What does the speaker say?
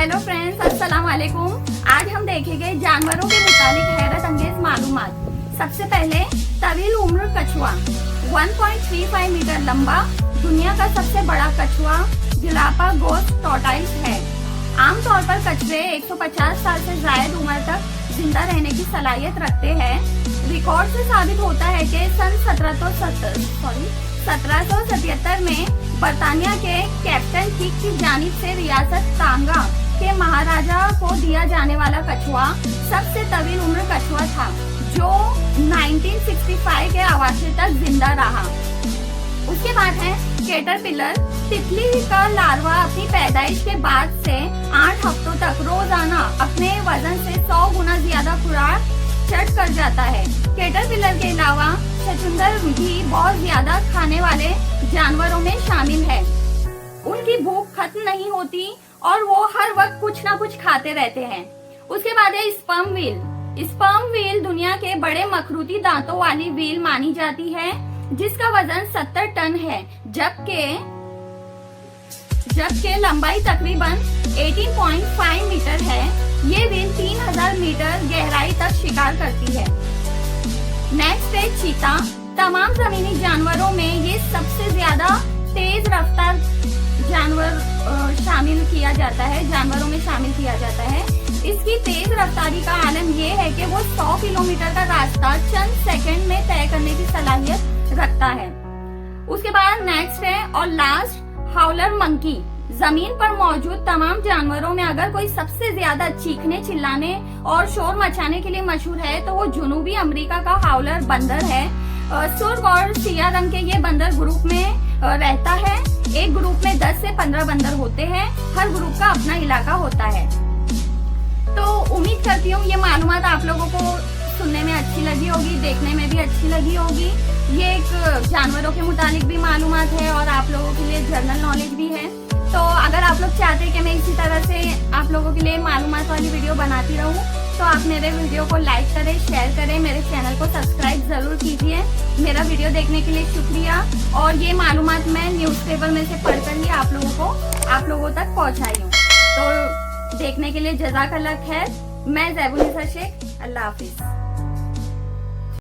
Hello friends, अस्सलाम वालेकुम। आज हम देखेंगे जानवरों के मुतालिक हैरत अंगेज मालूमात। सबसे पहले तवील उम्र कछुआ 1.35 मीटर लंबा, दुनिया का सबसे बड़ा कछुआ गैलापागोस टॉर्टोइस है। आमतौर पर कछुए 150 साल से ज्यादा उम्र तक जिंदा रहने की सलाहियत रखते हैं। रिकॉर्ड से साबित होता है कि सन 1777 में बर्तानिया के कैप्टन किक की जानिब से रियासत तांगा के महाराजा को दिया जाने वाला कछुआ सबसे तवील उम्र कछुआ था, जो 1965 के अवासे तक जिंदा रहा। उसके बाद है कैटरपिलर। तितली का लार्वा अपनी पैदाइश के बाद से 8 हफ्तों तक रोजाना अपने वजन से 100 गुना ज्यादा खुराक चट कर जाता है। कैटरपिलर के अलावा छछूंदर भी बहुत ज्यादा खाने वाले जानवरों में शामिल है। उनकी भूख खत्म नहीं होती और वो हर वक्त कुछ ना कुछ खाते रहते हैं। उसके बाद है स्पर्म व्हील। स्पर्म व्हील दुनिया के बड़े मखरूती दांतों वाली व्हील मानी जाती है, जिसका वजन 70 टन है, जबकि लंबाई तकरीबन 18.5 मीटर है। ये व्हील 3000 मीटर गहराई तक शिकार करती है। नेक्स्ट है चीता। तमाम जमीनी जानवरों में ये सबसे ज्यादा तेज रफ्तार जानवरों में शामिल किया जाता है। इसकी तेज रफ्तारी का आलम ये है कि वो 100 किलोमीटर का रास्ता चंद सेकंड में तय करने की सलाहियत रखता है। उसके बाद नेक्स्ट है और लास्ट हाउलर मंकी। जमीन पर मौजूद तमाम जानवरों में अगर कोई सबसे ज्यादा चीखने, चिल्लाने और शोर मचाने के लिए मशहूर है तो वो जुनूबी अमेरिका का हाउलर बंदर है। सुर्ख और सिया रंग के ये बंदर ग्रुप में रहता है। एक ग्रुप में 10 से 15 बंदर होते हैं। हर ग्रुप का अपना इलाका होता है। तो उम्मीद करती हूँ ये मालूमात आप लोगों को सुनने में अच्छी लगी होगी, देखने में भी अच्छी लगी होगी। ये एक जानवरों के मुतालिक भी मालूमात है और आप लोगों के लिए जनरल नॉलेज भी है। तो अगर आप लोग चाहते हैं कि मैं इसी तरह से आप लोगों के लिए मालूमात वाली वीडियो बनाती रहूं, तो आप मेरे वीडियो को लाइक करें, शेयर करें, मेरे चैनल को सब्सक्राइब जरूर कीजिए। मेरा वीडियो देखने के लिए शुक्रिया। और ये मालूमात मैं न्यूज़पेपर में से पढ़कर ही आप लोगों तक पहुंचाई हूँ। तो देखने के लिए जज़ाकल्लाह खैर। मैं ज़ैबुनिसा शेख, अल्लाह हाफिज।